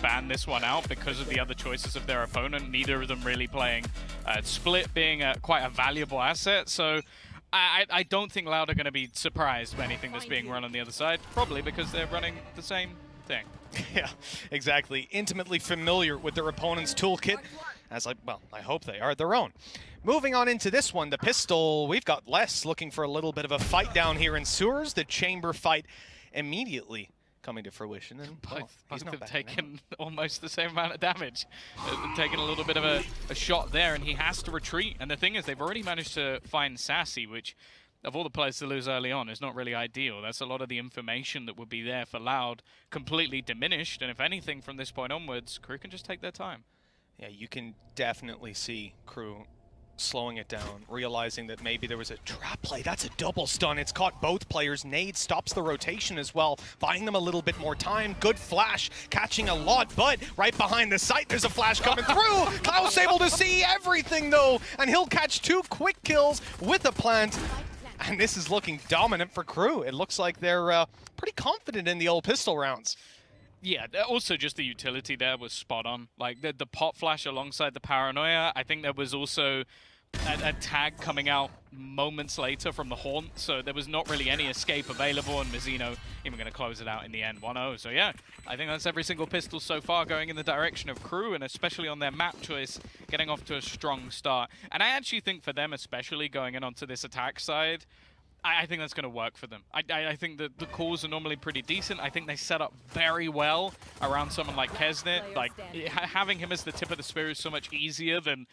fan this one out because of the other choices of their opponent. Neither of them really playing Split being quite a valuable asset. So I don't think Loud are going to be surprised by anything that's being run on the other side, probably because they're running the same thing. Yeah, exactly. Intimately familiar with their opponent's toolkit, as well, I hope they are their own. Moving on into this one, the pistol, we've got Les looking for a little bit of a fight down here in Sewers. The chamber fight immediately coming to fruition. And both have taken almost the same amount of damage. They've taken a little bit of a shot there, and he has to retreat. And the thing is, they've already managed to find Sassy, which, of all the players to lose early on, is not really ideal. That's a lot of the information that would be there for Loud completely diminished. And if anything, from this point onwards, KRU can just take their time. Yeah, you can definitely see KRU slowing it down, realizing that maybe there was a trap play. That's a double stun. It's caught both players. Nade stops the rotation as well, buying them a little bit more time. Good flash, catching a lot, but right behind the site, there's a flash coming through. Klaus able to see everything, though, and he'll catch 2 quick kills with a plant. And this is looking dominant for KRU. It looks like they're pretty confident in the old pistol rounds. Yeah, also just the utility there was spot on. Like the pop flash alongside the paranoia. I think there was also a tag coming out moments later from the haunt, so there was not really any escape available, and Mizzino even going to close it out in the end, 1-0. So yeah, I think that's every single pistol so far going in the direction of KRU, and especially on their map choice, getting off to a strong start. And I actually think for them, especially going in onto this attack side, I think that's going to work for them. I think that the calls are normally pretty decent. I think they set up very well around someone like Kesnet. Like, having him as the tip of the spear is so much easier than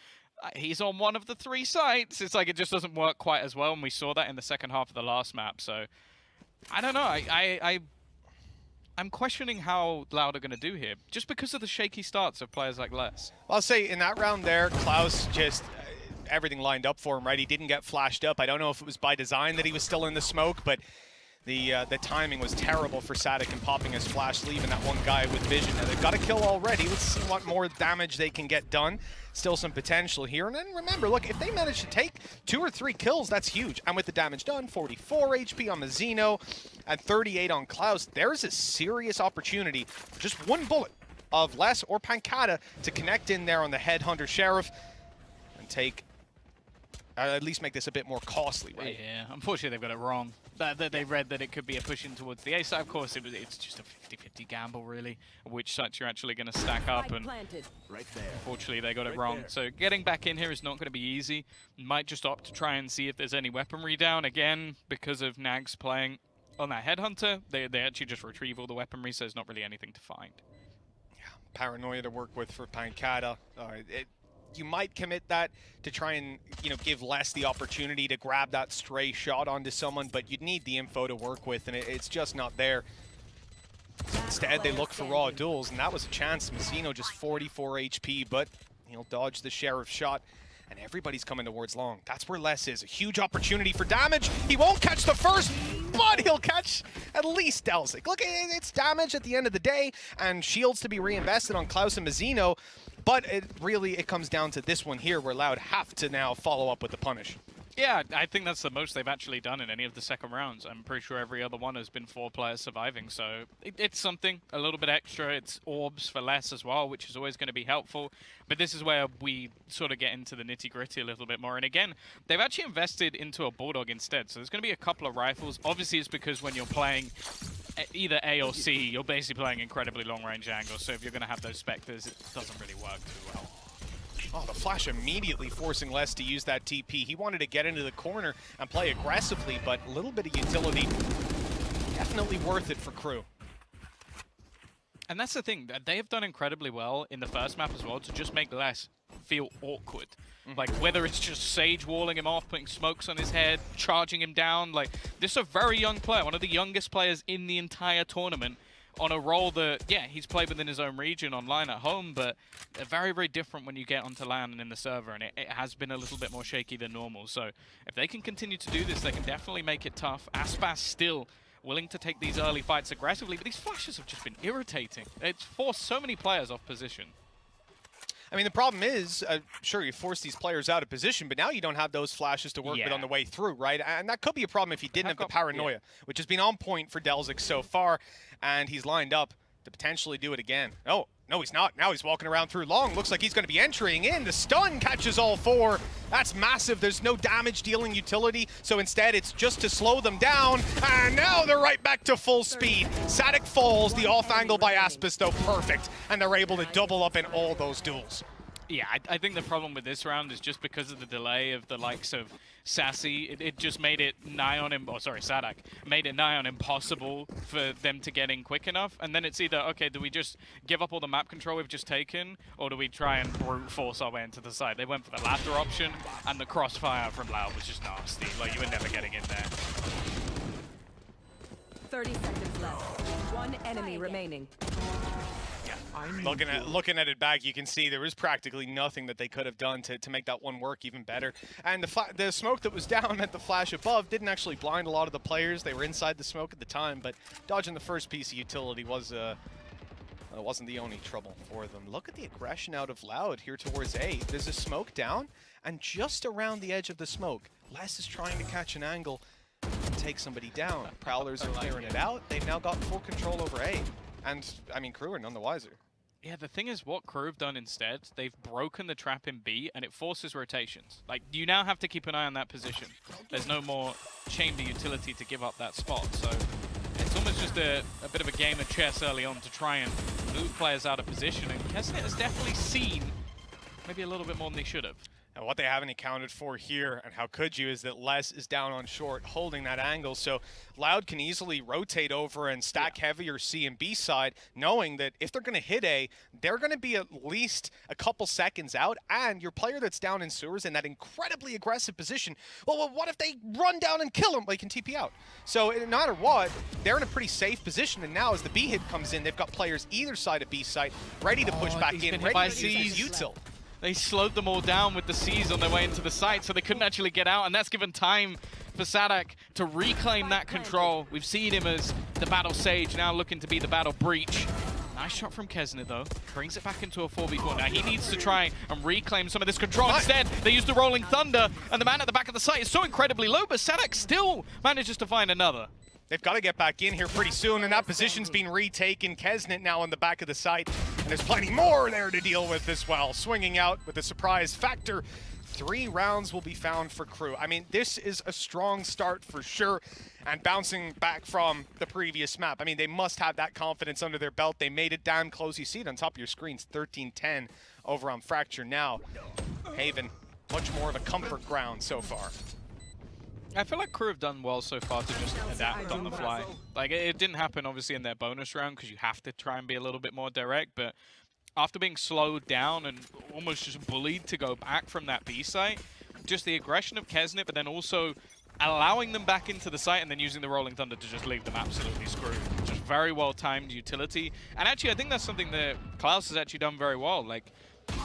he's on one of the 3 sites. It's like it just doesn't work quite as well, and we saw that in the second half of the last map. So, I don't know. I'm questioning how Loud are going to do here, just because of the shaky starts of players like Les. I'll say in that round there, Klaus just... everything lined up for him, right? He didn't get flashed up. I don't know if it was by design that he was still in the smoke, but the timing was terrible for Sadik in popping his flash, leaving that one guy with vision. And they've got a kill already. Let's see what more damage they can get done. Still some potential here. And then remember, look, if they manage to take 2 or 3 kills, that's huge. And with the damage done, 44 HP on Mizzino and 38 on Klaus, there's a serious opportunity for just 1 bullet of Les or Pancata to connect in there on the Headhunter Sheriff and take... at least make this a bit more costly, right? Yeah, unfortunately they've got it wrong. They read that it could be a push in towards the A side. Of course, it's just a 50-50 gamble, really, which sites you're actually going to stack up. And unfortunately, they got it wrong. So getting back in here is not going to be easy. Might just opt to try and see if there's any weaponry down. Again, because of Nags playing on that Headhunter, they actually just retrieve all the weaponry, so there's not really anything to find. Yeah, paranoia to work with for Pancata. You might commit that to try and, give Les the opportunity to grab that stray shot onto someone, but you'd need the info to work with, and it's just not there. Instead, they look for raw duels, and that was a chance. Mizzino just 44 HP, but he'll dodge the Sheriff shot, and everybody's coming towards long. That's where Les is. A huge opportunity for damage. He won't catch the first, but he'll catch at least Delzik. Look, it's damage at the end of the day, and shields to be reinvested on Klaus and Mizzino. But it comes down to this one here where Loud have to now follow up with the punish. Yeah, I think that's the most they've actually done in any of the second rounds. I'm pretty sure every other one has been 4 players surviving, so it's something, a little bit extra. It's orbs for less as well, which is always going to be helpful. But this is where we sort of get into the nitty-gritty a little bit more. And again, they've actually invested into a Bulldog instead, so there's going to be a couple of rifles. Obviously, it's because when you're playing either A or C, you're basically playing incredibly long-range angles, so if you're going to have those Spectres, it doesn't really work too well. Oh, the flash immediately forcing Les to use that TP. He wanted to get into the corner and play aggressively, but a little bit of utility, definitely worth it for KRU. And that's the thing, they have done incredibly well in the first map as well to just make Les feel awkward. Like, whether it's just Sage walling him off, putting smokes on his head, charging him down. Like, this is a very young player, one of the youngest players in the entire tournament, on a role that, yeah, he's played within his own region online at home, but they're very, very different when you get onto LAN and in the server, and it has been a little bit more shaky than normal. So if they can continue to do this, they can definitely make it tough. Aspas still willing to take these early fights aggressively, but these flashes have just been irritating. It's forced so many players off position. I mean, the problem is, sure, you force these players out of position, but now you don't have those flashes to work with on the way through, right? And that could be a problem if you didn't have the paranoia, which has been on point for Delzik so far, and he's lined up to potentially do it again. Oh, No, he's not. Now he's walking around through long. Looks like he's going to be entering in. The stun catches all four. That's massive. There's no damage dealing utility, so instead it's just to slow them down. And now they're right back to full speed. Sadik falls. The off angle by Aspis, though, perfect. And they're able to double up in all those duels. Yeah, I think the problem with this round is just because of the delay of the likes of Sassy, it just made it nigh on Sadak made it nigh on impossible for them to get in quick enough. And then it's either, okay, do we just give up all the map control we've just taken, or do we try and brute force our way into the side? They went for the latter option, and the crossfire from Loud was just nasty. Like, you were never getting in there. 30 seconds left. One enemy remaining. Looking at it back, you can see there was practically nothing that they could have done to make that one work even better. And the smoke that was down at the flash above didn't actually blind a lot of the players. They were inside the smoke at the time, but dodging the first piece of utility was wasn't the only trouble for them. Look at the aggression out of Loud here towards A. There's a smoke down, and just around the edge of the smoke, Les is trying to catch an angle and take somebody down. Prowlers are clearing it out. They've now got full control over A. And, I mean, KRU are none the wiser. Yeah, the thing is, what KRU have done instead, they've broken the trap in B, and it forces rotations. Like, you now have to keep an eye on that position. There's no more chamber utility to give up that spot, so it's almost just a bit of a game of chess early on to try and move players out of position, and Kesnet has definitely seen maybe a little bit more than they should have. And what they haven't accounted for here, and how could you, is that Les is down on short, holding that angle. So Loud can easily rotate over and stack heavier C and B side, knowing that if they're going to hit A, they're going to be at least a couple seconds out. And your player that's down in sewers in that incredibly aggressive position, well, what if they run down and kill him? They can TP out. So no matter what, they're in a pretty safe position. And now as the B hit comes in, they've got players either side of B site ready to push back in, ready to use his util. They slowed them all down with the C's on their way into the site, so they couldn't actually get out, and that's given time for Sadak to reclaim that control. We've seen him as the Battle Sage, now looking to be the Battle Breach. Nice shot from Kesnet, though. Brings it back into a 4v4. Now, he needs to try and reclaim some of this control. Instead, they use the Rolling Thunder, and the man at the back of the site is so incredibly low, but Sadak still manages to find another. They've got to get back in here pretty soon, and that position's been retaken. Kesnet now on the back of the site, and there's plenty more there to deal with as well. Swinging out with a surprise factor. 3 rounds will be found for KRU. I mean, this is a strong start for sure, and bouncing back from the previous map. I mean, they must have that confidence under their belt. They made it damn close. You see it on top of your screens, 13-10 over on Fracture now. Haven, much more of a comfort ground so far. I feel like KRU have done well so far to just adapt on the fly. Like, it didn't happen, obviously, in their bonus round because you have to try and be a little bit more direct, but after being slowed down and almost just bullied to go back from that B site, just the aggression of Kesnet, but then also allowing them back into the site and then using the Rolling Thunder to just leave them absolutely screwed. Just very well-timed utility. And actually, I think that's something that Klaus has actually done very well. Like,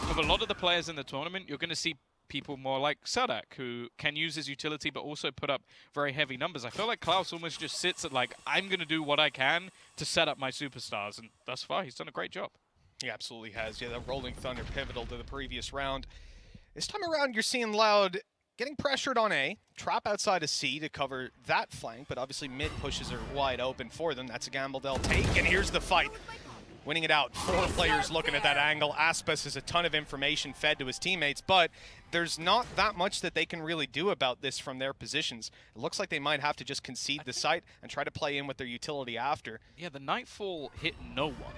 of a lot of the players in the tournament, you're going to see people more like Sadak, who can use his utility but also put up very heavy numbers. I feel like Klaus almost just sits at like, I'm going to do what I can to set up my superstars, and thus far he's done a great job. He absolutely has. Yeah, that Rolling Thunder pivotal to the previous round. This time around, you're seeing Loud getting pressured on A, trap outside of C to cover that flank, but obviously mid pushes are wide open for them. That's a gamble they'll take, and here's the fight. Winning it out, 4 players looking at that angle. Aspis has a ton of information fed to his teammates, but there's not that much that they can really do about this from their positions. It looks like they might have to just concede the site and try to play in with their utility after. Yeah, the Nightfall hit no one.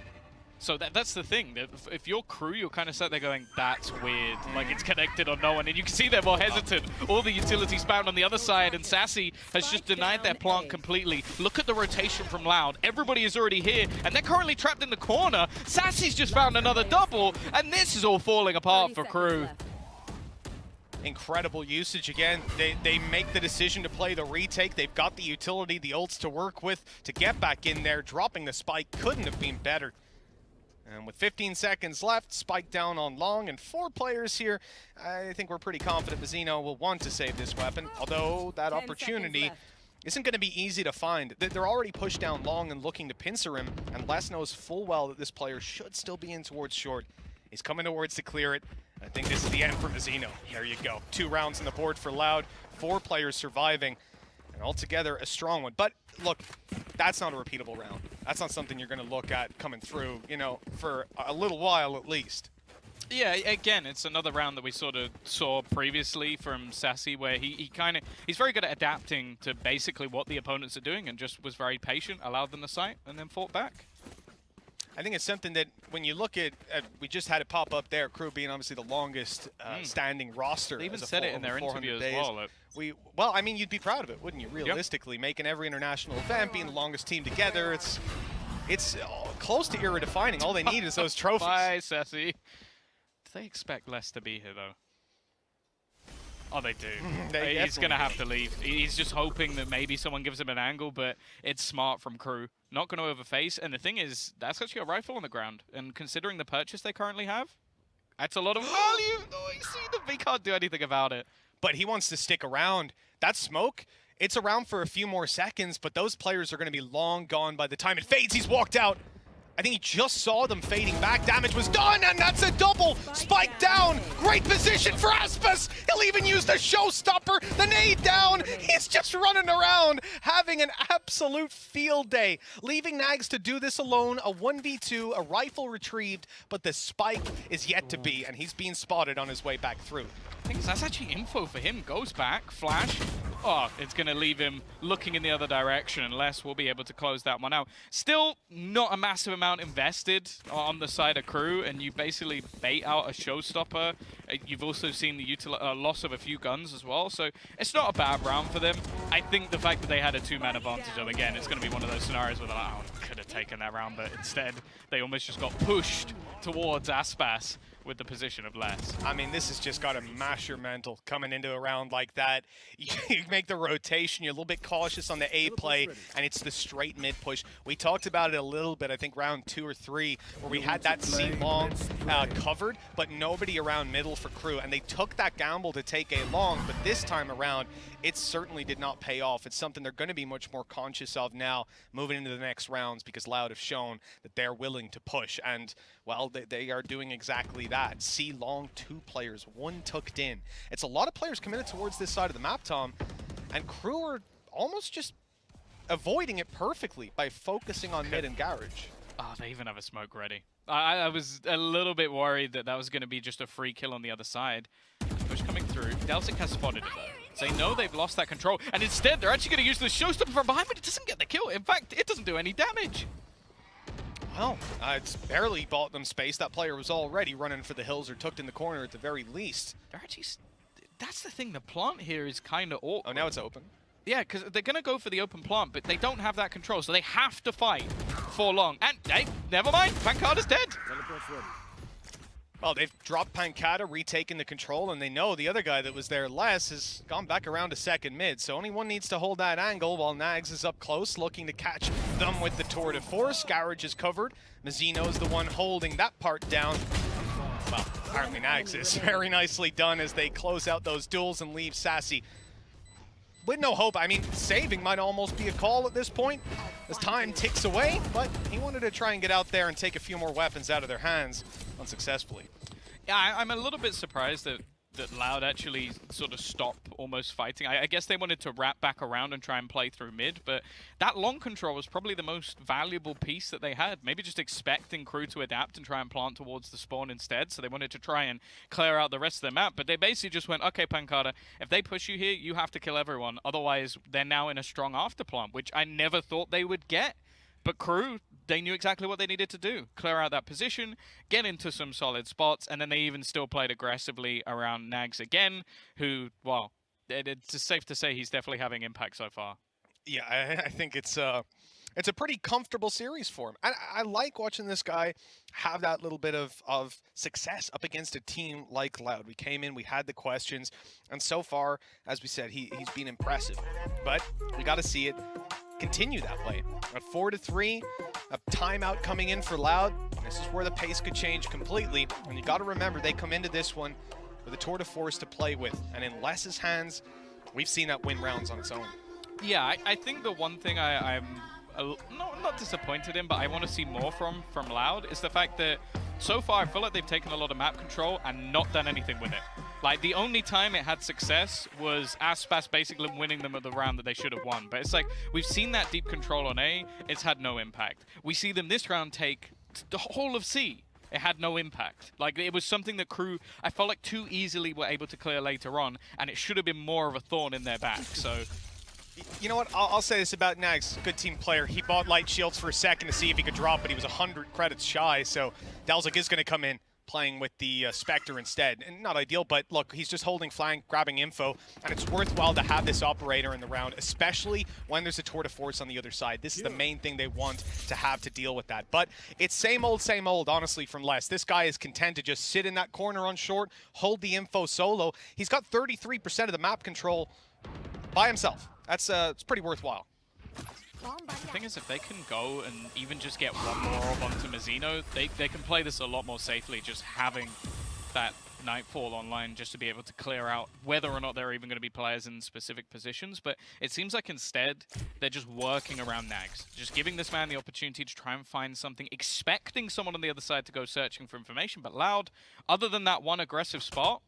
So that's the thing. If you're KRU, you're kind of sat there going, that's weird. Like, it's connected on no one. And you can see they're more hesitant. All the utilities found on the other side, and Sassy has just denied their plant completely. Look at the rotation from Loud. Everybody is already here, and they're currently trapped in the corner. Sassy's just found another double, and this is all falling apart for KRU. Incredible usage again. They make the decision to play the retake. They've got the utility, the ults to work with to get back in there. Dropping the spike couldn't have been better. And with 15 seconds left, spike down on long and 4 players here. I think we're pretty confident Mazzino will want to save this weapon, although that opportunity isn't going to be easy to find. They're already pushed down long and looking to pincer him, and Les knows full well that this player should still be in towards short. He's coming towards to clear it. I think this is the end for Mazzino. There you go. 2 rounds on the board for Loud, 4 players surviving, and altogether a strong one. But look, that's not a repeatable round. that's not something you're going to look at coming through, you know, for a little while at least. Yeah, again, it's another round that we sort of saw previously from Sassy, where he's very good at adapting to basically what the opponents are doing and just was very patient, allowed them the sight, and then fought back. I think it's something that when you look at we just had it pop up there, KRU being obviously the longest standing roster. They even said it in their interview as well. Well, I mean, you'd be proud of it, wouldn't you, realistically? Yep. Making every international event, being the longest team together, it's close to era-defining. All they need is those trophies. Bye, Sassy. Do they expect Les to be here, though? Oh, they do. He's going to have to leave. He's just hoping that maybe someone gives him an angle, but it's smart from KRU. Not going to overface. And the thing is, that's actually a rifle on the ground. And considering the purchase they currently have, that's a lot of value. Oh, you see them. He can't do anything about it. But he wants to stick around. That smoke, it's around for a few more seconds, but those players are going to be long gone by the time it fades. He's walked out. I think he just saw them fading back. Damage was done, and that's a double. Spike down. Great position for Aspas. He'll even use the showstopper. The nade down. He's just running around, having an absolute field day. Leaving Nags to do this alone. A 1v2, a rifle retrieved, but the spike is yet to be, and he's being spotted on his way back through. I think that's actually info for him. Goes back, flash. Oh, it's going to leave him looking in the other direction, unless we'll be able to close that one out. Still not a massive amount invested on the side of KRU, and you basically bait out a showstopper. You've also seen the loss of a few guns as well, so it's not a bad round for them. I think the fact that they had a two-man advantage, though, again, it's going to be one of those scenarios where they're like, oh, could have taken that round, but instead they almost just got pushed towards Aspas with the position of Les. I mean, this has just got to mash your mental coming into a round like that. You make the rotation, you're a little bit cautious on the A play, and it's the straight mid push. We talked about it a little bit, I think round 2 or 3, where we had that C long covered, but nobody around middle for KRU, and they took that gamble to take A long, but this time around, it certainly did not pay off. It's something they're going to be much more conscious of now moving into the next rounds, because Loud have shown that they're willing to push, and well, they are doing exactly that. C long, 2 players, 1 tucked in. It's a lot of players committed towards this side of the map, Tom, and KRU are almost just avoiding it perfectly by focusing on mid and garage. Oh, they even have a smoke ready. I was a little bit worried that that was going to be just a free kill on the other side. Push coming through. Delsic has spotted it, though. They know they've lost that control, and instead they're actually going to use the showstopper from behind, but it doesn't get the kill. In fact, it doesn't do any damage. Well, it's barely bought them space. That player was already running for the hills or tucked in the corner at the very least. They're actually... That's the thing. The plant here is kind of awkward. Oh, now it's open. Yeah, because they're going to go for the open plant, but they don't have that control, so they have to fight for long. And, hey, never mind. Pancada's dead. Well, they've dropped Pancada, retaken the control, and they know the other guy that was there, Les, has gone back around to second mid. So only one needs to hold that angle while Nags is up close, looking to catch them with the tour de force. Garage is covered. Mazzino's the one holding that part down. Well, apparently Nags is very nicely done as they close out those duels and leave Sassy with no hope. I mean, saving might almost be a call at this point as time ticks away, but he wanted to try and get out there and take a few more weapons out of their hands unsuccessfully. Yeah, I'm a little bit surprised that Loud actually sort of stopped almost fighting. I guess they wanted to wrap back around and try and play through mid, but that long control was probably the most valuable piece that they had. Maybe just expecting KRU to adapt and try and plant towards the spawn instead, so they wanted to try and clear out the rest of the map, but they basically just went, okay, Pancada, if they push you here, you have to kill everyone. Otherwise, they're now in a strong afterplant, which I never thought they would get. But KRU, they knew exactly what they needed to do. Clear out that position, get into some solid spots, and then they even still played aggressively around Nags again, who, well, it's safe to say he's definitely having impact so far. Yeah, I think it's a pretty comfortable series for him. I like watching this guy have that little bit of success up against a team like Loud. We came in, we had the questions, and so far, as we said, he's been impressive. But we got to see it continue that way. At 4-3, a timeout coming in for Loud. This is where the pace could change completely. And you got to remember, they come into this one with a tour de force to play with. And in Les's hands, we've seen that win rounds on its own. Yeah, I think the one thing I'm not disappointed in, but I want to see more from Loud is the fact that so far I feel like they've taken a lot of map control and not done anything with it. Like, the only time it had success was Aspas basically winning them at the round that they should have won. But it's like, we've seen that deep control on A, it's had no impact. We see them this round take the whole of C. It had no impact. Like, it was something that Crew, I felt like, too easily were able to clear later on, and it should have been more of a thorn in their back, so... You know what, I'll say this about Nags, good team player. He bought light shields for a second to see if he could drop, but he was 100 credits shy, so Delzik is going to come in playing with the Spectre instead. And not ideal, but look, he's just holding flank, grabbing info, and it's worthwhile to have this operator in the round, especially when there's a tour de force on the other side. This is the main thing they want to have to deal with that. But it's same old, honestly, from Les. This guy is content to just sit in that corner on short, hold the info solo. He's got 33% of the map control by himself. That's it's pretty worthwhile. The thing is, if they can go and even just get one more orb onto Mazzino, they can play this a lot more safely, just having that Nightfall online just to be able to clear out whether or not there are even going to be players in specific positions. But it seems like instead, they're just working around Nags, just giving this man the opportunity to try and find something, expecting someone on the other side to go searching for information. But Loud, other than that one aggressive spot,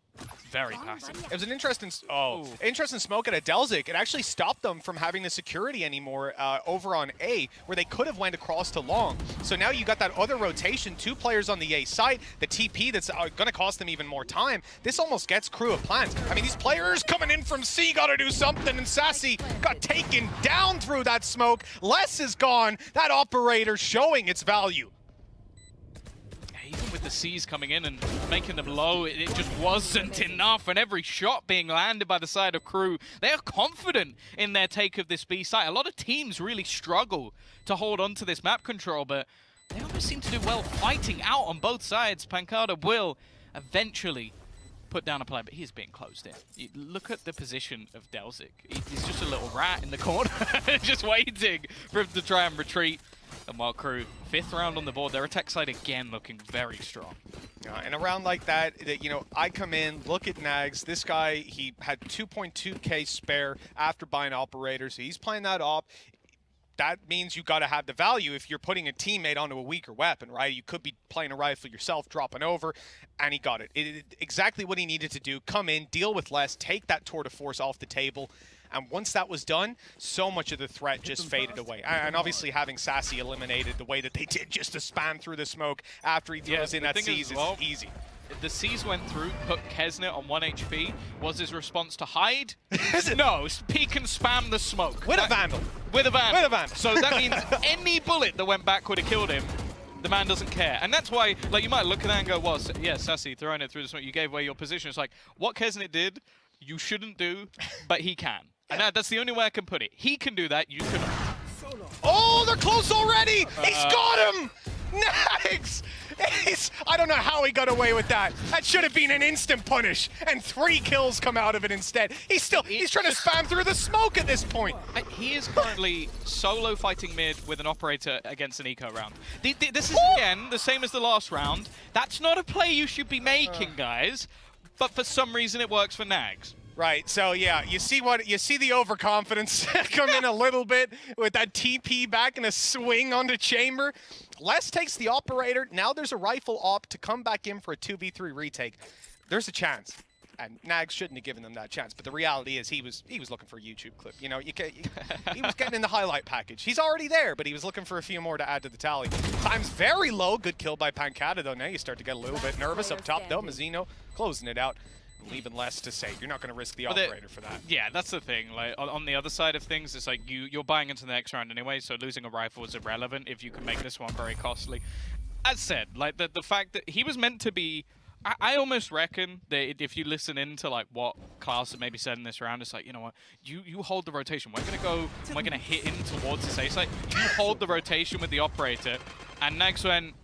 very passive. It was an interesting smoke at a Delzik. It actually stopped them from having the security anymore over on A, where they could have went across to long. So now you got that other rotation, 2 players on the A site, the TP that's going to cost them even more time. This almost gets Crew a plant. I mean, these players coming in from C got to do something, and Sassy got taken down through that smoke. Les is gone. That operator showing its value. Even with the C's coming in and making them low, it just wasn't enough. And every shot being landed by the side of Crew, they are confident in their take of this B site. A lot of teams really struggle to hold on to this map control, but they always seem to do well fighting out on both sides. Pancada will eventually put down a player, but he's being closed in. You look at the position of Delzik. He's just a little rat in the corner, just waiting for him to try and retreat. And while Crew, 5th round on the board, their attack side again looking very strong. In a round like that, you know, I come in, look at Nags. This guy, he had 2.2k spare after buying operator, so he's playing that op. That means you got to have the value if you're putting a teammate onto a weaker weapon, right? You could be playing a rifle yourself, dropping over, and he got it. Exactly what he needed to do. Come in, deal with less, take that tour de force off the table. And once that was done, so much of the threat just faded away. And obviously having Sassy eliminated the way that they did, just to spam through the smoke after he throws in that C's is easy. The C's went through, put Kesnet on 1 HP. Was his response to hide? No, peek and spam the smoke. With a Vandal. With a Vandal. With a Vandal. So that means any bullet that went back would have killed him. The man doesn't care. And that's why, like, you might look at that and go, well, yeah, Sassy throwing it through the smoke, you gave away your position. It's like, what Kesnet did, you shouldn't do, but he can. And that's the only way I can put it. He can do that, you couldn't. Oh, they're close already! He's got him! Nags! I don't know how he got away with that. That should have been an instant punish, and 3 kills come out of it instead. He's trying to spam through the smoke at this point. He is currently solo fighting mid with an operator against an eco round. This is, again, the same as the last round. That's not a play you should be making, guys. But for some reason, it works for Nags. Right, so yeah, you see the overconfidence come in a little bit with that TP back and a swing onto Chamber. Les takes the operator. Now there's a rifle op to come back in for a 2v3 retake. There's a chance. And Nags shouldn't have given them that chance, but the reality is he was looking for a YouTube clip. You know, he was getting in the highlight package. He's already there, but he was looking for a few more to add to the tally. Time's very low. Good kill by Pancada, though. Now you start to get a little bit nervous up top, though. Mazzino closing it out. Leaving less to save. You're not going to risk the operator for that. Yeah, that's the thing. Like on the other side of things, it's like you're buying into the next round anyway, so losing a rifle is irrelevant if you can make this one very costly. As said, like the fact that he was meant to be, I almost reckon that if you listen into like what Klaus had maybe said in this round, it's like, you know what, you hold the rotation. We're gonna hit in towards the safe site. You hold the rotation with the operator, and Nags went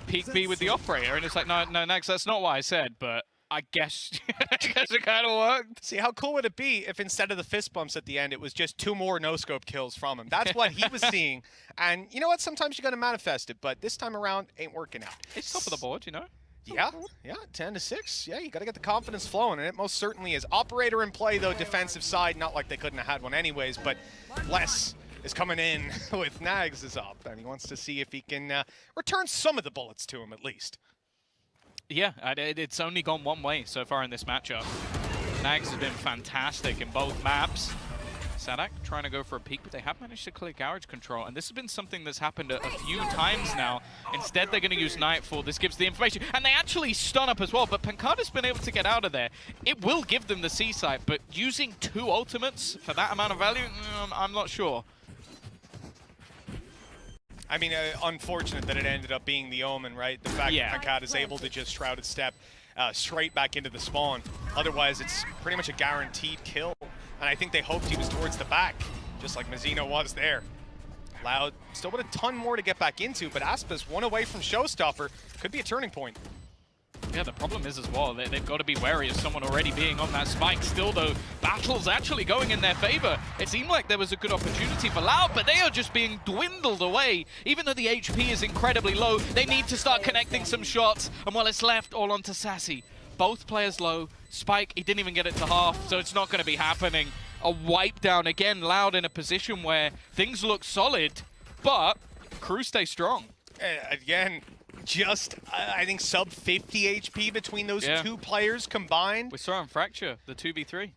peek B with the operator, and it's like, no, Nags, that's not what I said, but I guess it kind of worked. See, how cool would it be if instead of the fist bumps at the end, it was just 2 more no-scope kills from him? That's what he was seeing. And you know what? Sometimes you got to manifest it, but this time around, ain't working out. It's top of the board, you know? Yeah, 10-6. Yeah, you got to get the confidence flowing, and it most certainly is. Operator in play, though, defensive side, not like they couldn't have had one anyways, but Les is coming in with Nags is up, and he wants to see if he can return some of the bullets to him at least. Yeah, it's only gone one way so far in this matchup. Nags has been fantastic in both maps. Sadak trying to go for a peek, but they have managed to clear garage control, and this has been something that's happened a few times now. Instead, they're going to use Nightfall. This gives the information, and they actually stun up as well, but Pancada's been able to get out of there. It will give them the C site, but using 2 ultimates for that amount of value, I'm not sure. I mean, unfortunate that it ended up being the Omen, right? The fact that Pancada's able to just Shrouded Step straight back into the spawn. Otherwise, it's pretty much a guaranteed kill. And I think they hoped he was towards the back, just like Mazzino was there. Loud still with a ton more to get back into, but Aspas 1 away from Showstopper. Could be a turning point. Yeah, the problem is as well, they've got to be wary of someone already being on that spike. Still, though, battle's actually going in their favor. It seemed like there was a good opportunity for Loud, but they are just being dwindled away. Even though the HP is incredibly low, they need to start connecting some shots. And while it's left, all onto Sassy. Both players low. Spike, he didn't even get it to half, so it's not going to be happening. A wipe down again, Loud in a position where things look solid, but KRU stay strong. Again, just, I think, sub 50 HP between those 2 players combined. We saw on Fracture, the 2v3.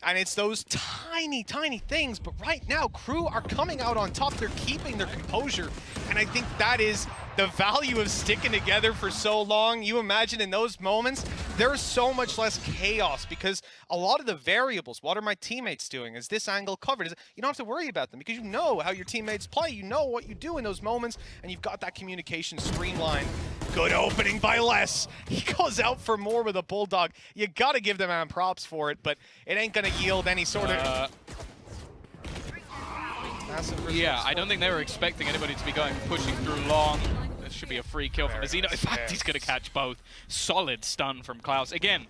And it's those tiny, tiny things, but right now, KRU are coming out on top. They're keeping their composure, and I think that is the value of sticking together for so long. You imagine in those moments, there's so much less chaos because a lot of the variables, what are my teammates doing? Is this angle covered? You don't have to worry about them because you know how your teammates play. You know what you do in those moments, and you've got that communication streamlined. Good opening by Les. He goes out for more with a Bulldog. You got to give the man props for it, but it ain't going to yield any sort of... Yeah, I don't think they were expecting anybody to be pushing through long. This should be a free kill for Mazzino. In fact, he's going to catch both. Solid stun from Klaus. Again,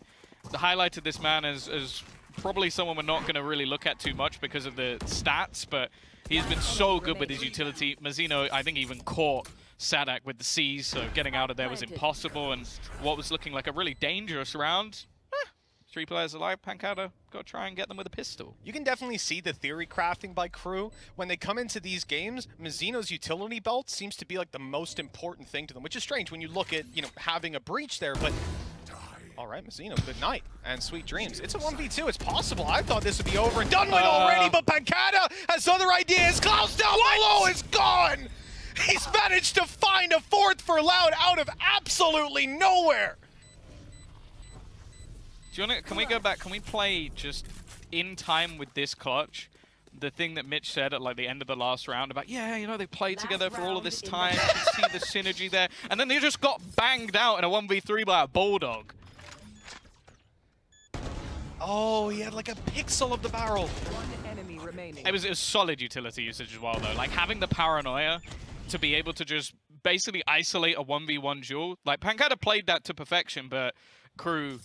the highlight of this man is probably someone we're not going to really look at too much because of the stats, but he's been so good with his utility. Mazzino, I think, even caught Sadak with the C's, so getting out of there was impossible, and what was looking like a really dangerous round, 3 players alive, Pancada, go try and get them with a pistol. You can definitely see the theory crafting by KRU. When they come into these games, Mazzino's utility belt seems to be like the most important thing to them, which is strange when you look at, you know, having a breach there, but... All right, Mazzino, good night and sweet dreams. It's a 1v2, it's possible. I thought this would be over and done with already, but Pancada has other ideas. Klaus down below is gone! He's managed to find a 4th for Loud out of absolutely nowhere! Do you want to, can we go back, can we play just in time with this clutch? The thing that Mitch said at like the end of the last round about, yeah, you know, they played together for all of this time, you can see the synergy there, and then they just got banged out in a 1v3 by a Bulldog. Oh, he had like a pixel of the barrel. 1 enemy remaining. It was solid utility usage as well, though. Like, having the paranoia to be able to just basically isolate a 1v1 duel. Like, Pancada played that to perfection, but KRU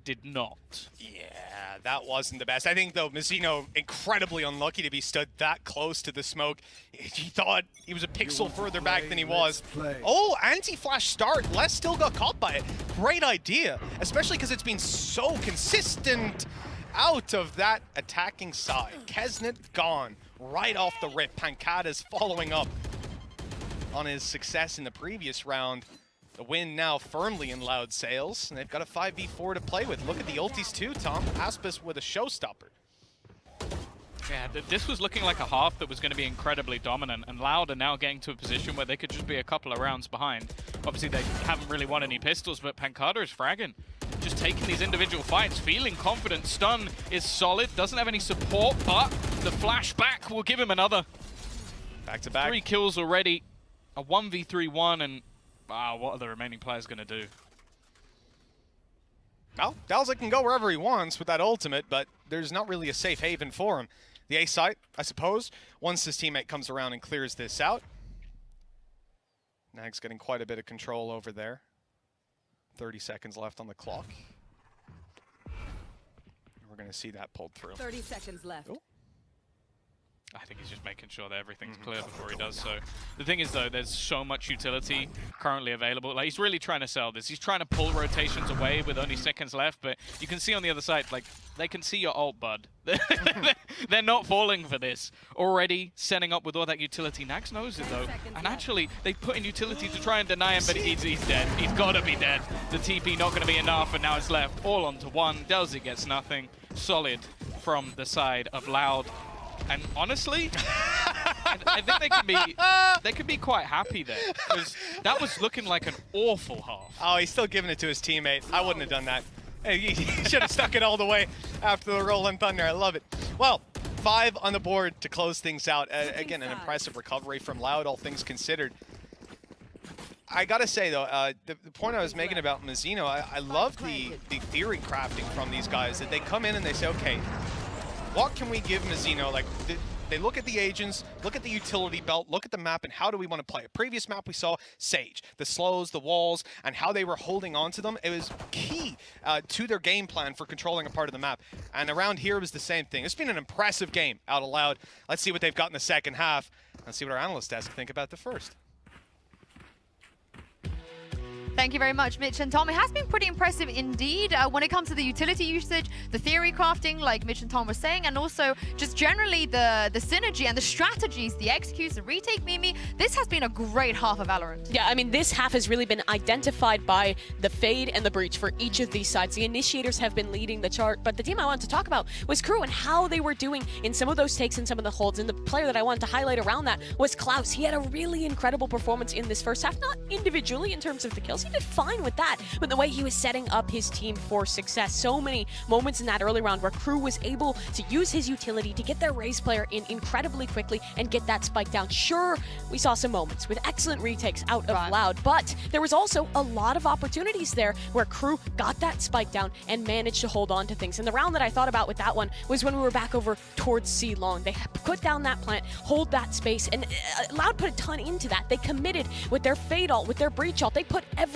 did not. Yeah, that wasn't the best. I think, though, Mazzino incredibly unlucky to be stood that close to the smoke. He thought he was a pixel further back than he was. Oh, anti-flash start. Les still got caught by it. Great idea, especially because it's been so consistent out of that attacking side. Kesnet gone right off the rip. Pancada's following up on his success in the previous round. The win now firmly in Loud sails, and they've got a 5v4 to play with. Look at the ultis too, Tom. Aspas with a showstopper. Yeah, this was looking like a half that was going to be incredibly dominant, and Loud are now getting to a position where they could just be a couple of rounds behind. Obviously, they haven't really won any pistols, but Pancada is fragging. Just taking these individual fights, feeling confident. Stun is solid, doesn't have any support, but the flashback will give him another. Back-to-back. 3 kills already, a 1v3-1, and wow, what are the remaining players going to do? Well, Dalzik can go wherever he wants with that ultimate, but there's not really a safe haven for him. The A site, I suppose, once his teammate comes around and clears this out. Nag's getting quite a bit of control over there. 30 seconds left on the clock. We're going to see that pulled through. 30 seconds left. Ooh. I think he's just making sure that everything's clear before he does so. The thing is, though, there's so much utility currently available. Like, he's really trying to sell this. He's trying to pull rotations away with only seconds left, but you can see on the other side, like, they can see your ult, bud. They're not falling for this. Already setting up with all that utility. Nags knows it, though. And actually, they put in utility to try and deny him, but he's dead. He's got to be dead. The TP not going to be enough, and now it's left all onto one. Delzy gets nothing. Solid from the side of Loud. And honestly, I think they can be quite happy there, because that was looking like an awful half. Oh, he's still giving it to his teammate. I wouldn't have done that. Hey, he should have stuck it all the way after the Rolling Thunder. I love it. Well, 5 on the board to close things out. Again, an impressive recovery from Loud, all things considered. I gotta say though, the point I was making about Mazzino, I love the theory crafting from these guys, that they come in and they say, okay, what can we give Mazzino? Like, they look at the agents, look at the utility belt, look at the map, and how do we want to play it? Previous map we saw Sage, the slows, the walls, and how they were holding on to them. It was key to their game plan for controlling a part of the map. And around here it was the same thing. It's been an impressive game out of Loud. Let's see what they've got in the second half. Let's see what our analyst has to think about the first. Thank you very much, Mitch and Tom. It has been pretty impressive indeed when it comes to the utility usage, the theory crafting, like Mitch and Tom were saying, and also just generally the synergy and the strategies, the executes, the retake, Mimi. This has been a great half of Valorant. Yeah, I mean, this half has really been identified by the Fade and the Breach for each of these sides. The Initiators have been leading the chart, but the team I wanted to talk about was KRU and how they were doing in some of those takes and some of the holds. And the player that I wanted to highlight around that was Klaus. He had a really incredible performance in this first half, not individually in terms of the kills. He did fine with that, but the way he was setting up his team for success. So many moments in that early round where KRU was able to use his utility to get their Raze player in incredibly quickly and get that spike down. Sure, we saw some moments with excellent retakes out of Loud, but there was also a lot of opportunities there where KRU got that spike down and managed to hold on to things. And the round that I thought about with that one was when we were back over towards C long. They put down that plant, hold that space, and Loud put a ton into that. They committed with their Fade ult, with their Breach ult. They put everything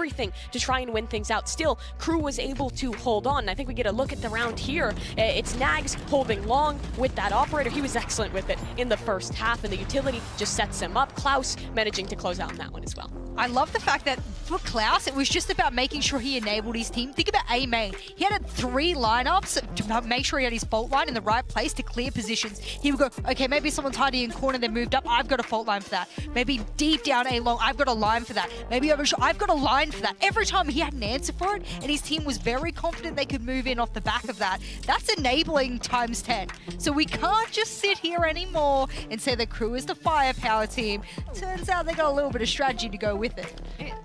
to try and win things out. Still, KRU was able to hold on. And I think we get a look at the round here. It's Nags holding long with that Operator. He was excellent with it in the first half, and the utility just sets him up. Klaus managing to close out on that one as well. I love the fact that for Klaus, it was just about making sure he enabled his team. Think about A main. He had 3 lineups to make sure he had his fault line in the right place to clear positions. He would go, okay, maybe someone's hiding in corner, they moved up, I've got a fault line for that. Maybe deep down A long, I've got a line for that. Maybe over short, I've got a line for that. Every time he had an answer for it, and his team was very confident they could move in off the back of that. That's enabling times 10. So we can't just sit here anymore and say the KRU is the firepower team. Turns out they got a little bit of strategy to go with it.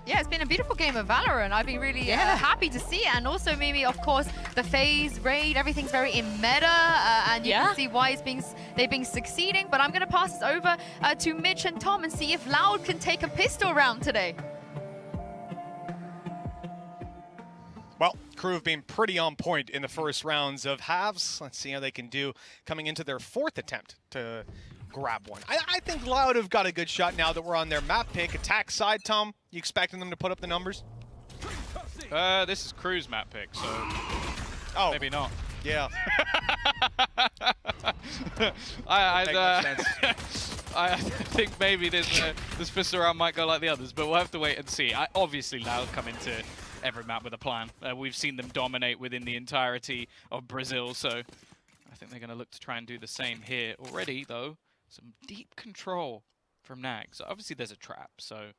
Yeah, it's been a beautiful game of Valorant. I've been really happy to see it. And also, Mimi, of course, the phase, raid, everything's very in meta. And you can see why they've been succeeding. But I'm going to pass this over to Mitch and Tom and see if Loud can take a pistol round today. Well, KRU have been pretty on point in the first rounds of halves. Let's see how they can do coming into their 4th attempt to grab one. I think Loud have got a good shot now that we're on their map pick. Attack side, Tom, you expecting them to put up the numbers? This is KRU's map pick, so maybe not. Yeah. I think maybe this pistol round might go like the others, but we'll have to wait and see. Obviously, Loud come into every map with a plan. We've seen them dominate within the entirety of Brazil, so I think they're going to look to try and do the same here. Already, though, some deep control from Nags. Obviously, there's a trap, so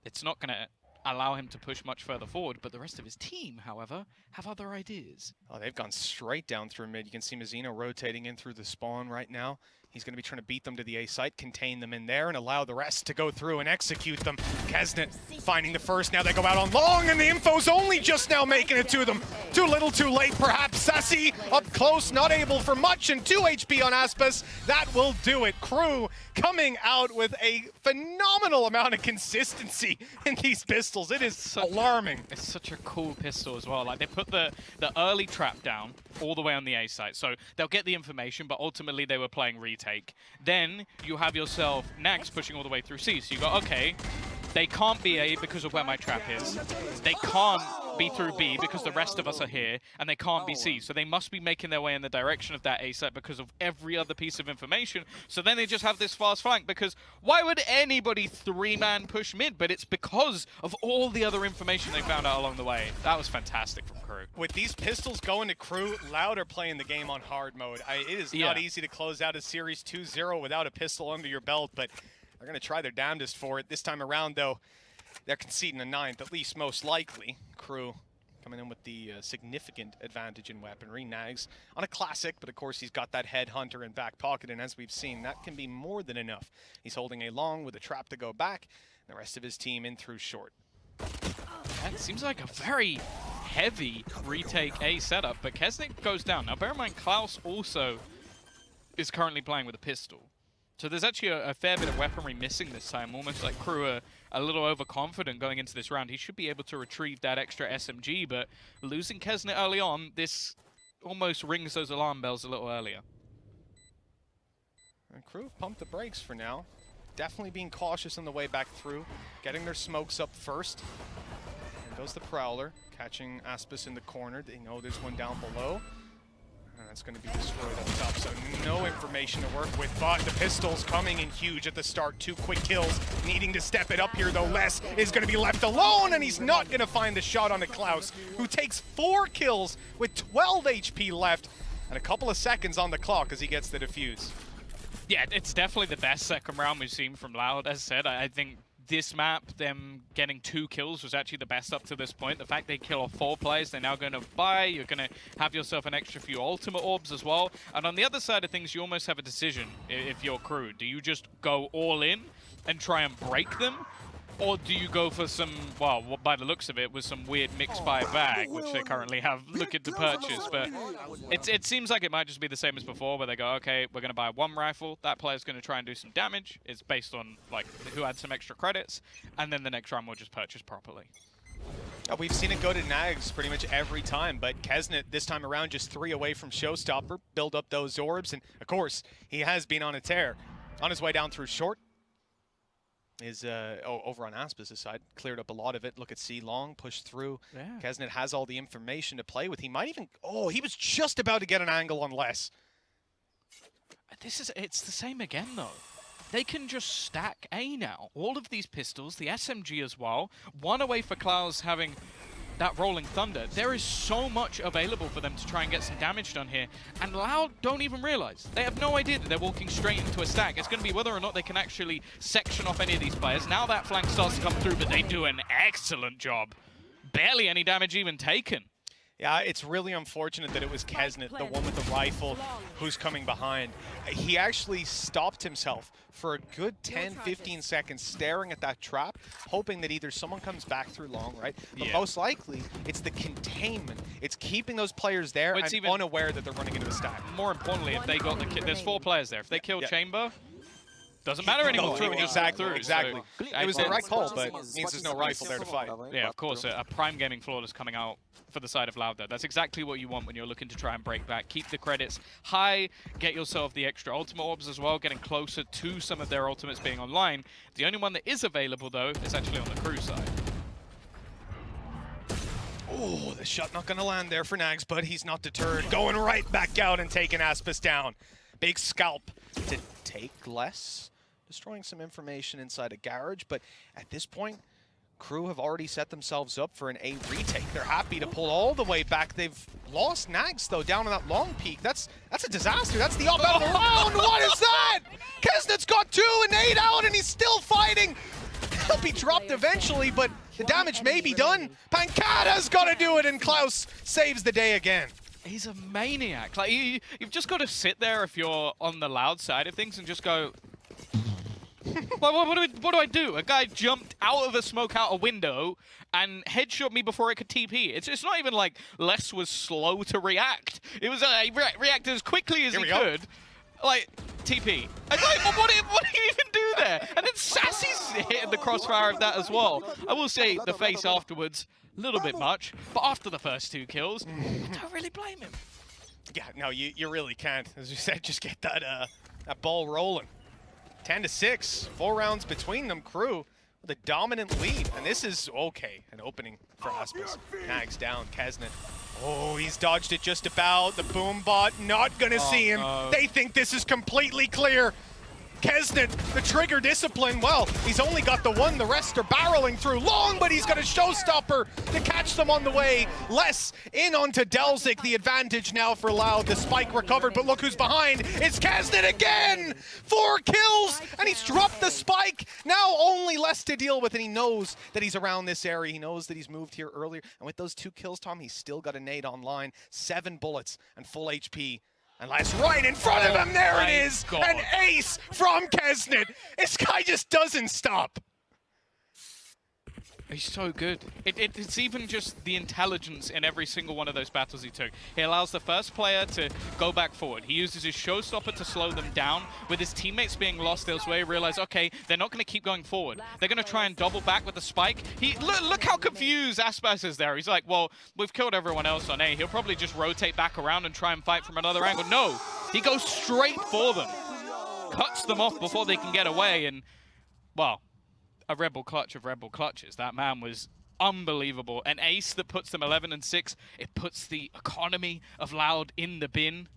it's not going to allow him to push much further forward, but the rest of his team, however, have other ideas. Oh, they've gone straight down through mid. You can see Mazzino rotating in through the spawn right now. He's going to be trying to beat them to the A site, contain them in there, and allow the rest to go through and execute them. Kesnet finding the first. Now they go out on long, and the info's only just now making it to them. Too little, too late, perhaps. Sassy up close, not able for much, and 2 HP on Aspas. That will do it. KRU coming out with a phenomenal amount of consistency in these pistols. It is alarming. It's such a cool pistol as well. Like, they put the early trap down all the way on the A site, so they'll get the information, but ultimately they were playing retake. Then you have yourself Nags pushing all the way through C, so you go, okay, They can't be A because of where my trap is. They can't be through B because the rest of us are here, and they can't be C. So they must be making their way in the direction of that A site because of every other piece of information. So then they just have this fast flank, because why would anybody 3-man push mid? But it's because of all the other information they found out along the way. That was fantastic from KRU. With these pistols going to KRU, Loud are playing the game on hard mode. It is not easy to close out a series 2-0 without a pistol under your belt, but they're going to try their damnedest for it. This time around, though, they're conceding a 9th, at least most likely. KRU coming in with the significant advantage in weaponry. Nags on a classic, but of course he's got that headhunter in back pocket, and as we've seen, that can be more than enough. He's holding a long with a trap to go back, and the rest of his team in through short. That seems like a very heavy retake A setup, but Kesnick goes down. Now bear in mind, Klaus also is currently playing with a pistol. So there's actually a fair bit of weaponry missing this time, almost like KRU are a little overconfident going into this round. He should be able to retrieve that extra SMG, but losing Kesnick early on, this almost rings those alarm bells a little earlier. And KRU pumped the brakes for now. Definitely being cautious on the way back through, getting their smokes up first. There goes the Prowler, catching Aspis in the corner. They know there's one down below. And that's going to be destroyed up top, so no information to work with, but the pistols coming in huge at the start. 2 quick kills, needing to step it up here, though. Les is going to be left alone, and he's not going to find the shot on Klaus, who takes 4 kills with 12 HP left, and a couple of seconds on the clock as he gets the defuse. Yeah, it's definitely the best second round we've seen from Loud. As I said, I think this map, them getting 2 kills was actually the best up to this point. The fact they kill off 4 players, they're now going to buy. You're going to have yourself an extra few ultimate orbs as well. And on the other side of things, you almost have a decision if you're KRU. Do you just go all in and try and break them? Or do you go for some, well, by the looks of it, with some weird mixed buy bag, which they currently have looking to purchase. But it seems like it might just be the same as before, where they go, okay, we're going to buy 1 rifle. That player's going to try and do some damage. It's based on like who had some extra credits. And then the next round we'll just purchase properly. We've seen it go to Nags pretty much every time, but Kesnet this time around just 3 away from Showstopper, build up those orbs, and of course, he has been on a tear. On his way down through short, is over on Aspis' side, cleared up a lot of it. Look at C Long, push through. Yeah. Kesnet has all the information to play with. He might even, he was just about to get an angle on Les. It's the same again though. They can just stack A now. All of these pistols, the SMG as well. 1 away for Klaus having that Rolling Thunder. There is so much available for them to try and get some damage done here. And Loud don't even realize. They have no idea that they're walking straight into a stack. It's going to be whether or not they can actually section off any of these players. Now that flank starts to come through, but they do an excellent job. Barely any damage even taken. Yeah, it's really unfortunate that it was Kesnet, the one with the rifle, who's coming behind. He actually stopped himself for a good 10, 15 seconds staring at that trap, hoping that either someone comes back through long, right? But most likely, it's the containment. It's keeping those players there and even unaware that they're running into a stack. More importantly, if they got there's 4 players there. If they kill Chamber, doesn't matter anymore. Exactly. So, it was the right call, but it means there's no rifle there to fight. Yeah, of course. A Prime Gaming Flawless coming out for the side of Loud there. That's exactly what you want when you're looking to try and break back. Keep the credits high, get yourself the extra ultimate orbs as well, getting closer to some of their ultimates being online. The only one that is available, though, is actually on the KRU side. Oh, the shot not going to land there for Nags, but he's not deterred. Going right back out and taking Aspis down. Big scalp to take less. Destroying some information inside a garage, but at this point, KRU have already set themselves up for an A retake. They're happy to pull all the way back. They've lost Nags, though, down on that long peak. That's a disaster. That's the up out of the round. What is that? Kesnet's got 2 and 8 out, and he's still fighting. He'll be dropped eventually, but the damage may be done. Pancada's got to do it, and Klaus saves the day again. He's a maniac. Like you've just got to sit there if you're on the Loud side of things and just go, what do I do? A guy jumped out of a smoke out a window and headshot me before it could TP. It's not even like Les was slow to react. It was he reacted as quickly as he could. Like, TP. And like, what do you even do there? And then Sassy's hitting the crossfire of that as well. I will say the face afterwards, a little bit much, but after the first 2 kills, I don't really blame him. Yeah, no, you really can't. As you said, just get that ball rolling. 10-6, 4 rounds between them. KRU with a dominant lead. And this is okay, an opening for Aspis. Nags down, Kesnet. Oh, he's dodged it just about. The boom bot not gonna see him. They think this is completely clear. Kesnet, the trigger discipline, well, he's only got the one, the rest are barreling through long, but he's got a showstopper to catch them on the way. Less in onto Delzik, the advantage now for Loud. The spike recovered, but look who's behind. It's Kesnet again! 4 kills, and he's dropped the spike. Now only Less to deal with, and he knows that he's around this area. He knows that he's moved here earlier, and with those 2 kills, Tom, he's still got a nade online. 7 bullets and full HP. And Last right in front of him, there it is! God. An ace from Kesnet! This guy just doesn't stop. He's so good. It's even just the intelligence in every single one of those battles he took. He allows the first player to go back forward. He uses his showstopper to slow them down. With his teammates being lost elsewhere, he realized, okay, they're not going to keep going forward. They're going to try and double back with the spike. Look how confused Aspas is there. He's like, well, we've killed everyone else on A. He'll probably just rotate back around and try and fight from another angle. No, he goes straight for them. Cuts them off before they can get away, and, well, a rebel clutch of rebel clutches. That man was unbelievable. An ace that puts them 11-6. It puts the economy of Loud in the bin.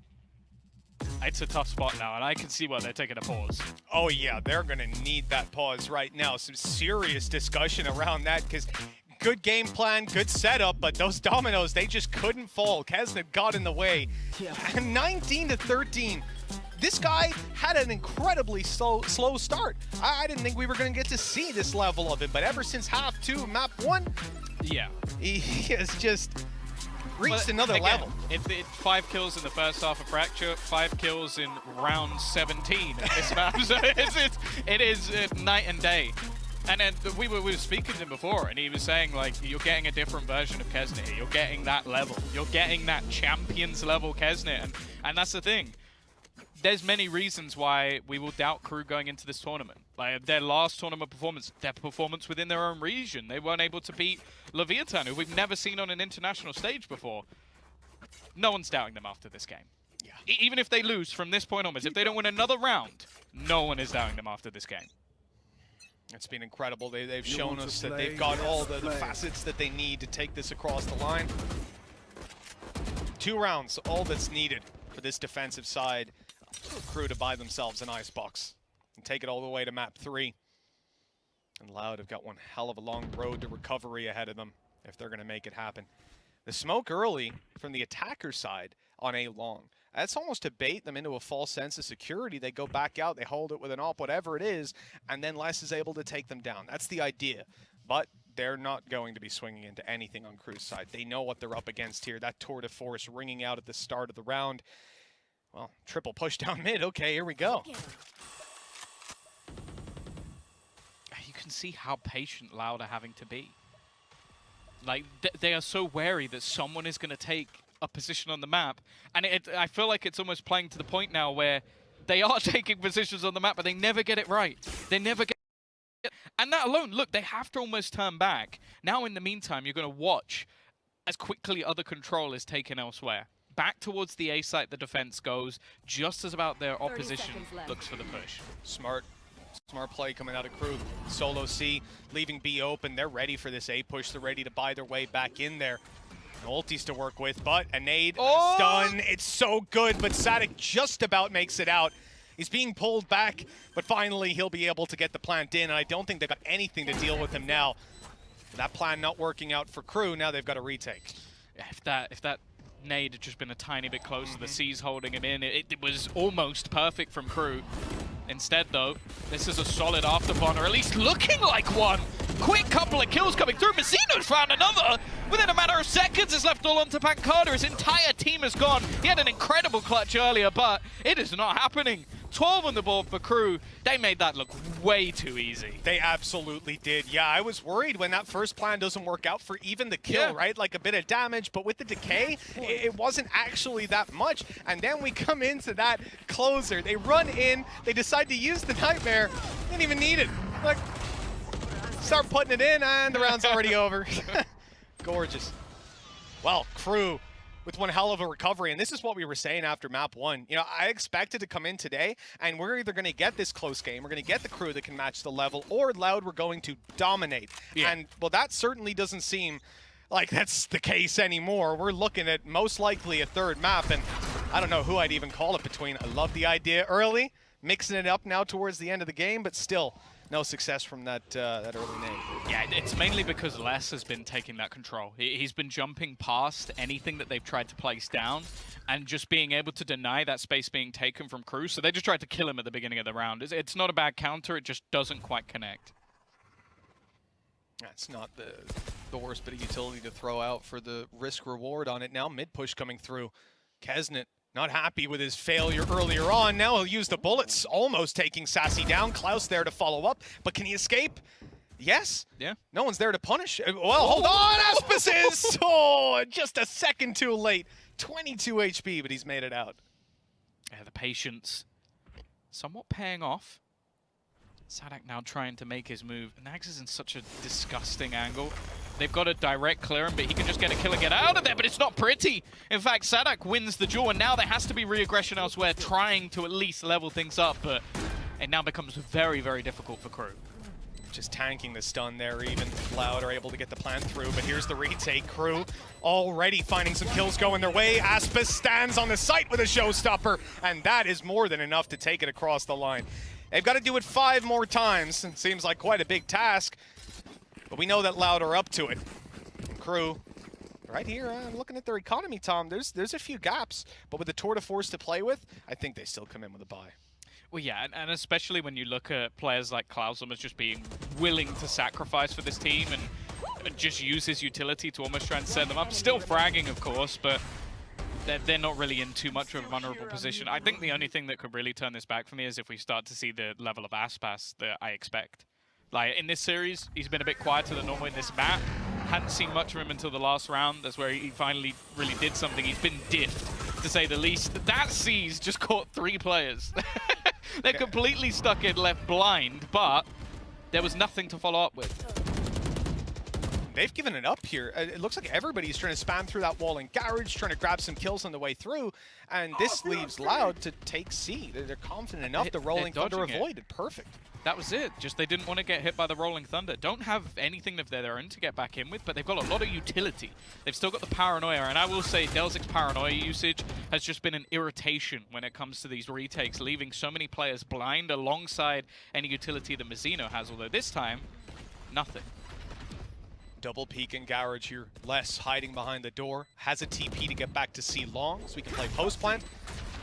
It's a tough spot now, and I can see why they're taking a pause. Oh yeah, they're gonna need that pause right now. Some serious discussion around that, because good game plan, good setup, but those dominoes, they just couldn't fall. Kesnet got in the way. And 19-13. This guy had an incredibly slow start. I didn't think we were going to get to see this level of it, but ever since half 2, map 1, Yeah. he has just reached another level. 5 kills in the first half of Fracture, 5 kills in round 17 of this map. So it is night and day. And then we were speaking to him before, and he was saying, like, you're getting a different version of Kesnet here. You're getting that level. You're getting that Champions level Kesnet. And that's the thing. There's many reasons why we will doubt KRU going into this tournament. Like their last tournament performance, their performance within their own region. They weren't able to beat Leviathan, who we've never seen on an international stage before. No one's doubting them after this game. Yeah. Even if they lose from this point onwards, if they don't win another round, no one is doubting them after this game. It's been incredible. They've shown us that they've got all the facets that they need to take this across the line. 2 rounds, all that's needed for this defensive side. KRU to buy themselves an icebox and take it all the way to map 3. And Loud have got one hell of a long road to recovery ahead of them if they're going to make it happen. The smoke early from the attacker side on A long. That's almost to bait them into a false sense of security. They go back out, they hold it with an op, whatever it is, and then Les is able to take them down. That's the idea. But they're not going to be swinging into anything on KRU's side. They know what they're up against here. That tour de force ringing out at the start of the round. Well, triple push down mid. Okay, here we go. You can see how patient Loud are having to be. Like, they are so wary that someone is going to take a position on the map. And I feel like it's almost playing to the point now where they are taking positions on the map, but they never get it right. They never get it. And that alone, look, they have to almost turn back. Now, in the meantime, you're going to watch as quickly other control is taken elsewhere. Back towards the A site, the defense goes, just as about their opposition looks for the push. Smart play coming out of KRU. Solo C leaving B open. They're ready for this A push. They're ready to buy their way back in there. Ultis to work with, but a nade is done. It's so good, but Sadik just about makes it out. He's being pulled back, but finally he'll be able to get the plant in, and I don't think they've got anything to deal with him now. That plan not working out for KRU, now they've got a retake. If that nade had just been a tiny bit closer, the C's holding him in, it was almost perfect from KRU. Instead, though, this is a solid afterbomb, or at least looking like one. Quick couple of kills coming through. Messino's found another. Within a matter of seconds, it's left all onto Pancada. His entire team is gone. He had an incredible clutch earlier, but it is not happening. 12 on the board for KRU. They made that look way too easy. They absolutely did. Yeah, I was worried when that first plan doesn't work out for even the kill, right? Like a bit of damage, but with the decay, it wasn't actually that much. And then we come into that closer. They run in, they decide to use the Nightmare. Didn't even need it. Like, start putting it in, and the round's already over. Gorgeous. Well, KRU with one hell of a recovery. And this is what we were saying after map 1. You know, I expected to come in today, and we're either going to get this close game, we're going to get the crew that can match the level, or Loud we're going to dominate. Yeah. And, well, that certainly doesn't seem like that's the case anymore. We're looking at most likely a third map, and I don't know who I'd even call it between. I love the idea early, mixing it up now towards the end of the game, but still no success from that that early name. Yeah, it's mainly because Les has been taking that control. He's been jumping past anything that they've tried to place down and just being able to deny that space being taken from KRU. So they just tried to kill him at the beginning of the round. It's not a bad counter, it just doesn't quite connect. That's not the worst bit of utility to throw out for the risk reward on it. Now mid push coming through. Kesnet not happy with his failure earlier on. Now he'll use the bullets, almost taking Sassy down. Klaus there to follow up, but can he escape? Yes. Yeah. No one's there to punish. Well, hold on, Aspis! Oh, just a second too late. 22 HP, but he's made it out. Yeah, the patience somewhat paying off. Sadak now trying to make his move. Nags is in such a disgusting angle. They've got to direct clear him, but he can just get a kill and get out of there, but it's not pretty. In fact, Sadak wins the duel, and now there has to be re-aggression elsewhere, trying to at least level things up, but it now becomes very, very difficult for KRU. Just tanking the stun there, even Loud are able to get the plan through, but here's the retake. KRU already finding some kills going their way. Aspis stands on the site with a showstopper, and that is more than enough to take it across the line. They've got to do it 5 more times. It seems like quite a big task, but we know that Loud are up to it. And KRU, right here, looking at their economy, Tom, there's a few gaps, but with the tour de force to play with, I think they still come in with a bye. Well, yeah, and especially when you look at players like Klaus almost just being willing to sacrifice for this team and just use his utility to almost try and set them up. Still fragging, of course, but they're not really in too much of a vulnerable position. I think the only thing that could really turn this back for me is if we start to see the level of Aspas that I expect. Like, in this series, he's been a bit quieter than normal in this map. Hadn't seen much of him until the last round. That's where he finally really did something. He's been diffed, to say the least. That C's just caught 3 players. They're completely stuck in left blind, but there was nothing to follow up with. They've given it up here. It looks like everybody's trying to spam through that wall in Garage, trying to grab some kills on the way through, and this leaves Loud to take C. They're confident enough. The Rolling Thunder avoided. Perfect. That was it. Just they didn't want to get hit by the Rolling Thunder. Don't have anything of their own to get back in with, but they've got a lot of utility. They've still got the Paranoia, and I will say Delzic's Paranoia usage has just been an irritation when it comes to these retakes, leaving so many players blind alongside any utility that Mazzino has, although this time, nothing. Double peek in Garage here. Les hiding behind the door. Has a TP to get back to C long, so we can play post plant.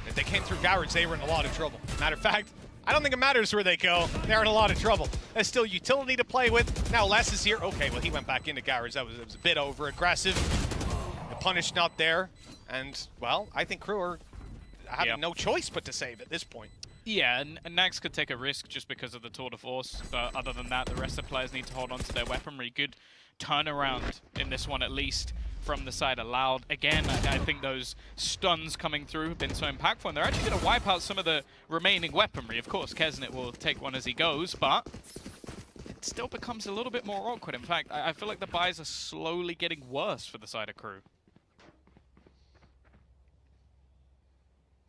If they came through Garage, they were in a lot of trouble. Matter of fact, I don't think it matters where they go. They're in a lot of trouble. There's still utility to play with. Now Les is here. Okay, well, he went back into Garage. That was a bit over-aggressive. The punish not there. And, well, I think KRU are having no choice but to save at this point. Yeah, and Nags could take a risk just because of the tour de force. But other than that, the rest of the players need to hold on to their weaponry. Good turnaround in this one, at least, from the side of Loud. Again, I think those stuns coming through have been so impactful, and they're actually going to wipe out some of the remaining weaponry. Of course, Kesnet will take one as he goes, but it still becomes a little bit more awkward. In fact, I feel like the buys are slowly getting worse for the side of KRU.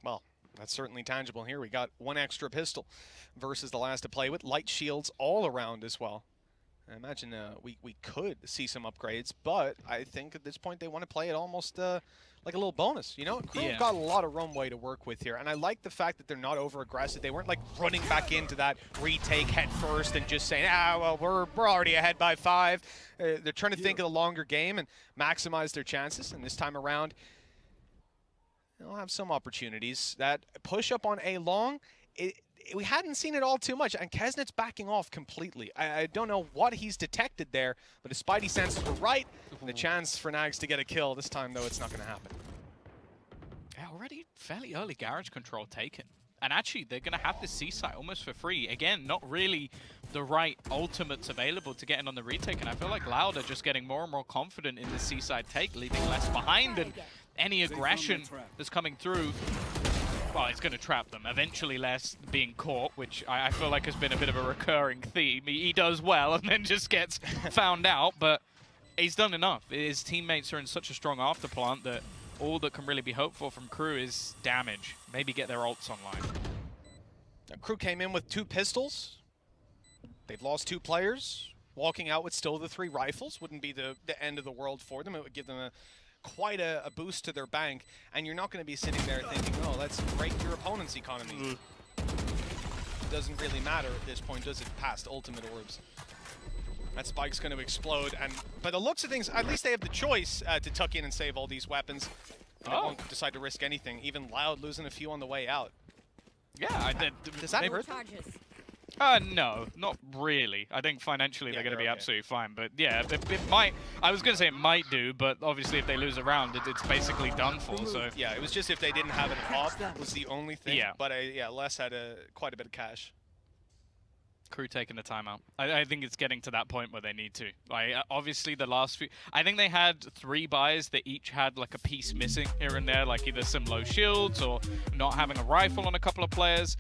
Well, that's certainly tangible here. We got 1 extra pistol versus the last to play with. Light shields all around as well. I imagine we could see some upgrades, but I think at this point they want to play it almost like a little bonus. You know, KRU got a lot of runway to work with here, and I like the fact that they're not over-aggressive. They weren't like running back into that retake head first and just saying, well, we're already ahead by 5. They're trying to think of the longer game and maximize their chances, and this time around, they'll have some opportunities. That push up on A long, we hadn't seen it all too much, and Kesnet's backing off completely. I don't know what he's detected there, but his spidey senses were right. The chance for Nags to get a kill. This time, though, it's not going to happen. Yeah, already fairly early Garage control taken. And actually, they're going to have this C-site almost for free. Again, not really the right ultimates available to get in on the retake, and I feel like Loud are just getting more and more confident in the C-side take, leaving less behind, and any aggression that's coming through, well, it's going to trap them. Eventually Les being caught, which I feel like has been a bit of a recurring theme. He does well and then just gets found out, but he's done enough. His teammates are in such a strong afterplant that all that can really be hoped for from KRU is damage. Maybe get their ults online. Now, KRU came in with 2 pistols. They've lost 2 players. Walking out with still the 3 rifles wouldn't be the end of the world for them. It would give them quite a boost to their bank. And you're not going to be sitting there thinking, oh, let's break your opponent's economy. It doesn't really matter at this point, does it, past ultimate orbs? That spike's going to explode. And by the looks of things, at least they have the choice to tuck in and save all these weapons. They won't decide to risk anything. Even Loud losing a few on the way out. Yeah, does that hurt? No, not really. I think financially they're going to be okay. absolutely fine. But yeah, it might. I was going to say it might do, but obviously if they lose a round, it's basically done for. So Yeah, it was just if they didn't have an op was the only thing. Yeah. But Les had quite a bit of cash. KRU taking the timeout. I think it's getting to that point where they need to. Like, obviously the last few, I think they had 3 buys that each had like a piece missing here and there, like either some low shields or not having a rifle on a couple of players.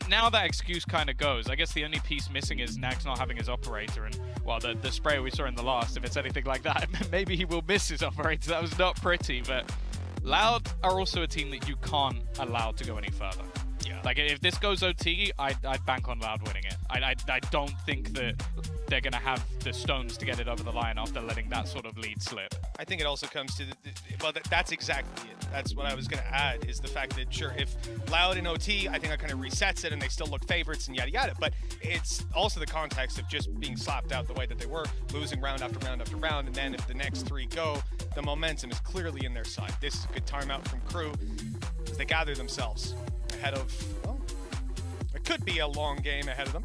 Now that excuse kind of goes. I guess the only piece missing is Nax not having his operator, and well, the sprayer we saw in the last, if it's anything like that, maybe he will miss his operator. That was not pretty, but Loud are also a team that you can't allow to go any further. Yeah. Like, if this goes OT, I'd bank on Loud winning it. I don't think that they're going to have the stones to get it over the line after letting that sort of lead slip. I think it also comes to, well, that's exactly it. That's what I was going to add, is the fact that, sure, if Loud in OT, I think that kind of resets it and they still look favorites and yada yada, but it's also the context of just being slapped out the way that they were, losing round after round after round, and then if the next 3 go, the momentum is clearly in their side. This is a good timeout from KRU as they gather themselves ahead of, well, it could be a long game ahead of them.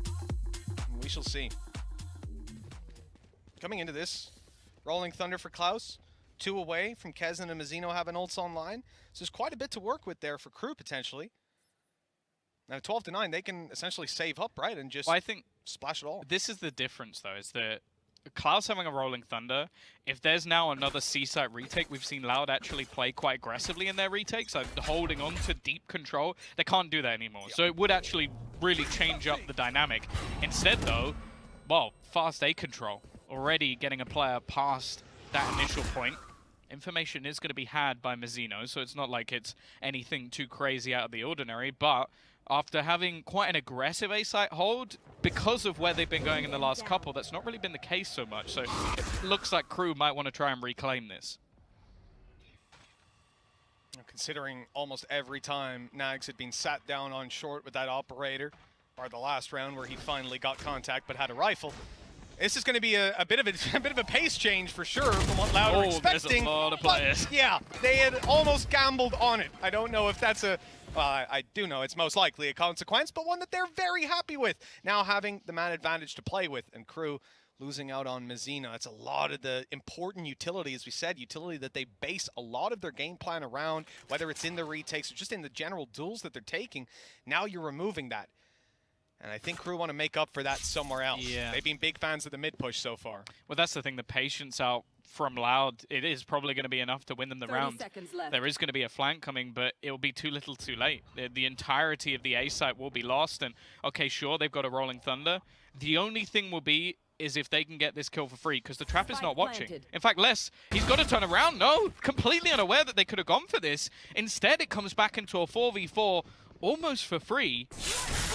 We shall see. Coming into this, Rolling Thunder for Klaus, 2 away from Kesnan and Mazzino having ults online. So there's quite a bit to work with there for KRU potentially. Now 12-9, they can essentially save up, right, and just I think splash it all. this is the difference, though, is that Klaus having a Rolling Thunder, if there's now another C-site retake, we've seen Loud actually play quite aggressively in their retakes, like holding on to deep control. They can't do that anymore. So it would actually really change up the dynamic. Instead, though, well, fast A control. Already getting a player past that initial point. Information is going to be had by Mazzino, so it's not like it's anything too crazy out of the ordinary, but after having quite an aggressive A-site hold, because of where they've been going in the last couple, that's not really been the case so much. So it looks like KRU might want to try and reclaim this. Considering almost every time Nags had been sat down on short with that operator, or the last round where he finally got contact but had a rifle, this is going to be a bit of a pace change for sure from what Loud were expecting. There's a lot of players. But yeah, they had almost gambled on it. I don't know if that's a, well, I do know it's most likely a consequence, but one that they're very happy with. Now having the man advantage to play with, and KRU losing out on Mazzino. That's a lot of the important utility, as we said, utility that they base a lot of their game plan around, whether it's in the retakes or just in the general duels that they're taking. Now you're removing that. And I think KRU want to make up for that somewhere else. Yeah. They've been big fans of the mid push so far. Well, that's the thing. The patience out from Loud, it is probably going to be enough to win them the 30 round. seconds left. There is going to be a flank coming, but it will be too little too late. The entirety of the A site will be lost. And, okay, sure, they've got a Rolling Thunder. The only thing will be is if they can get this kill for free, because the trap is not watching. In fact, Les, he's got to turn around. No, completely unaware that they could have gone for this. Instead, it comes back into a 4v4 almost for free.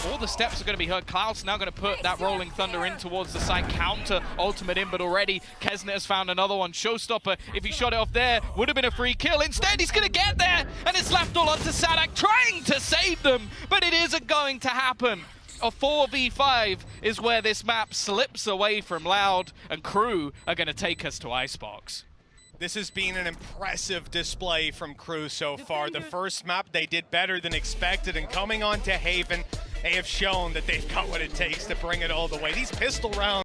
All the steps are going to be heard. Klaus now going to put that Rolling Thunder in towards the side. Counter ultimate in, but already Kesnet has found another one. Showstopper, if he shot it off there, would have been a free kill. Instead, he's going to get there, and it's left all onto Sadak, trying to save them, but it isn't going to happen. A 4v5 is where this map slips away from Loud, and KRU are going to take us to Icebox. This has been an impressive display from KRU so far. The first map, they did better than expected, and coming on to Haven, they have shown that they've got what it takes to bring it all the way. These pistol rounds